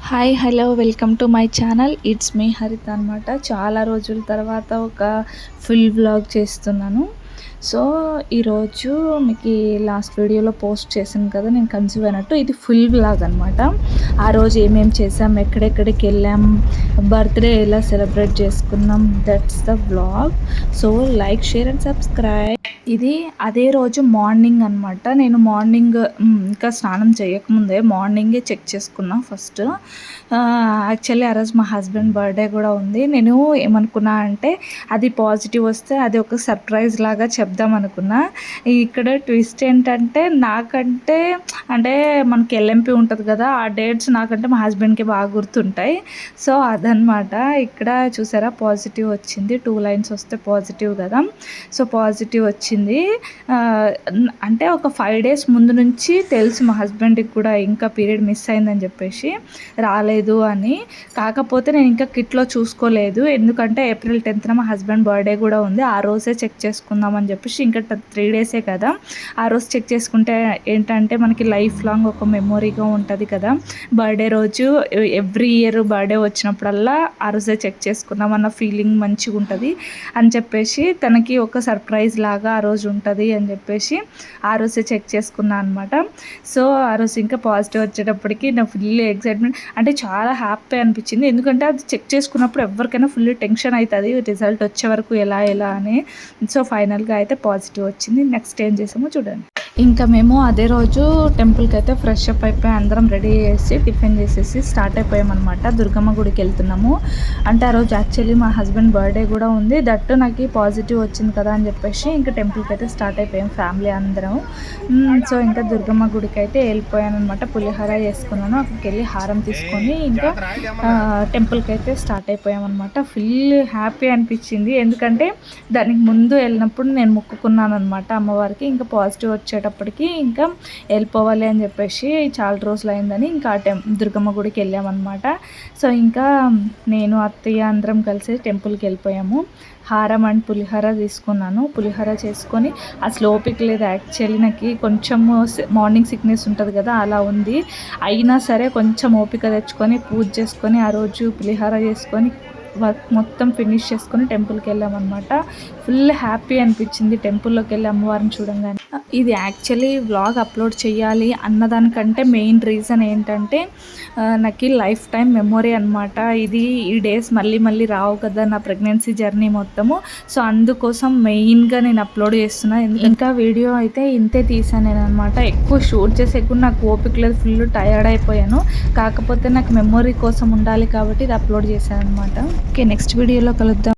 Hi hello welcome to my channel. It's me హరిత అనమాట. చాలా రోజుల తర్వాత ఒక ఫుల్ వ్లాగ్ చేస్తున్నాను. సో ఈరోజు మీకు లాస్ట్ వీడియోలో పోస్ట్ చేశాను కదా, నేను కన్సీవ్ అయినట్టు. ఇది ఫుల్ వ్లాగ్ అనమాట. ఆ రోజు ఏమేమి చేసాం, ఎక్కడెక్కడికి వెళ్ళాం, బర్త్డే ఎలా సెలబ్రేట్ చేసుకున్నాం, that's the vlog. So like, share and subscribe. ఇది అదే రోజు మార్నింగ్ అనమాట. నేను మార్నింగ్ ఇంకా స్నానం చేయకముందే మార్నింగే చెక్ చేసుకున్నా ఫస్ట్. యాక్చువల్లీ ఆ రోజు మా హస్బెండ్ బర్త్డే కూడా ఉంది. నేను ఏమనుకున్నా అంటే అది పాజిటివ్ వస్తే అది ఒక సర్ప్రైజ్ లాగా చెప్దాం అనుకున్నా. ఇక్కడ ట్విస్ట్ ఏంటంటే, నాకంటే అంటే మనకి ఎల్ఎంపి ఉంటుంది కదా, ఆ డేట్స్ నాకంటే మా హస్బెండ్కి బాగా గుర్తుంటాయి. సో అదనమాట. ఇక్కడ చూసారా పాజిటివ్ వచ్చింది. 2 లైన్స్ వస్తే పాజిటివ్ కదా. సో పాజిటివ్ వచ్చింది. అంటే ఒక 5 days ముందు నుంచి తెలుసు మా హస్బెండ్కి కూడా ఇంకా పీరియడ్ మిస్ అయిందని చెప్పేసి, రాలేదు అని. కాకపోతే నేను ఇంకా కిట్లో చూసుకోలేదు, ఎందుకంటే April 10th మా హస్బెండ్ బర్త్డే కూడా ఉంది. ఆ రోజే చెక్ చేసుకుందామని చెప్పేసి, ఇంకా 3 days కదా, ఆ రోజు చెక్ చేసుకుంటే ఏంటంటే మనకి లైఫ్ లాంగ్ ఒక మెమొరీగా ఉంటుంది కదా. బర్త్డే రోజు ఎవ్రీ ఇయర్ బర్త్డే వచ్చినప్పుడల్లా ఆ రోజే చెక్ చేసుకున్నాం అన్న ఫీలింగ్ మంచిగా ఉంటుంది అని చెప్పేసి, తనకి ఒక సర్ప్రైజ్ లాగా ఆ రోజు ఉంటుంది అని చెప్పేసి ఆ రోజే చెక్ చేసుకున్నాను అనమాట. సో ఆ రోజు ఇంకా పాజిటివ్ వచ్చేటప్పటికి నా ఫుల్ ఎక్సైట్మెంట్, అంటే చాలా హ్యాపీ అనిపించింది. ఎందుకంటే అది చెక్ చేసుకున్నప్పుడు ఎవరికైనా ఫుల్ టెన్షన్ అవుతుంది రిజల్ట్ వచ్చే వరకు ఎలా అని. సో ఫైనల్గా అయితే పాజిటివ్ వచ్చింది. నెక్స్ట్ ఏం చేసామో చూడండి. ఇంకా మేము అదే రోజు టెంపుల్కి అయితే ఫ్రెష్ అప్ అయిపోయి అందరం రెడీ చేసి టిఫిన్ చేసేసి స్టార్ట్ అయిపోయామన్నమాట. దుర్గమ్మ గుడికి వెళ్తున్నాము. అంటే ఆ రోజు యాక్చువల్లీ మా హస్బెండ్ బర్త్డే కూడా ఉంది. దట్టు నాకు పాజిటివ్ వచ్చింది కదా అని చెప్పేసి ఇంకా టెంపుల్కి అయితే స్టార్ట్ అయిపోయాం ఫ్యామిలీ అందరం. సో ఇంకా దుర్గమ్మ గుడికి అయితే వెళ్ళిపోయాను అనమాట. పులిహోర చేసుకున్నాను. అక్కడికి వెళ్ళి హారం తీసుకొని ఇంకా టెంపుల్కి అయితే స్టార్ట్ అయిపోయామన్నమాట. ఫుల్ హ్యాపీ అనిపించింది, ఎందుకంటే దానికి ముందు వెళ్ళినప్పుడు నేను మొక్కుకున్నాను అనమాట అమ్మవారికి. ఇంకా పాజిటివ్ వచ్చేటప్పటికి ఇంకా వెళ్ళిపోవాలి అని చెప్పేసి, చాలా రోజులు అయిందని ఇంకా దుర్గమ్మ గుడికి వెళ్ళామన్నమాట. సో ఇంకా నేను అత్తయ్య అందరం కలిసి టెంపుల్కి వెళ్ళిపోయాము. హారం అండ్ పులిహోర తీసుకున్నాను. పులిహోర చేసుకొని అసలు ఓపిక లేదు యాక్చువల్లీ. నాకు కొంచెం మార్నింగ్ సిక్నెస్ ఉంటుంది కదా, అలా ఉంది. అయినా సరే కొంచెం ఓపిక తెచ్చుకొని పూజ చేసుకొని ఆ రోజు పులిహోర చేసుకొని వర్క్ మొత్తం ఫినిష్ చేసుకొని టెంపుల్కి వెళ్ళామన్నమాట. ఫుల్ హ్యాపీ అనిపించింది టెంపుల్లోకి వెళ్ళి అమ్మవారిని చూడంగానే. ఇది యాక్చువల్లీ వ్లాగ్ అప్లోడ్ చేయాలి అన్నదానికంటే మెయిన్ రీజన్ ఏంటంటే, నాకు లైఫ్ టైం మెమొరీ అనమాట. ఇది ఈ డేస్ మళ్ళీ మళ్ళీ రావు కదా నా ప్రెగ్నెన్సీ జర్నీ మొత్తము. సో అందుకోసం మెయిన్గా నేను అప్లోడ్ చేస్తున్నా. ఇంకా వీడియో అయితే ఇంతే తీసాను నేను అనమాట. ఎక్కువ షూట్ చేసే కూడా నాకు ఓపిక లేదు, ఫుల్ టయర్డ్ అయిపోయాను. కాకపోతే నాకు మెమొరీ కోసం ఉండాలి కాబట్టి ఇది అప్లోడ్ చేశాను అనమాట. ఓకే, నెక్స్ట్ వీడియోలో కలుద్దాం.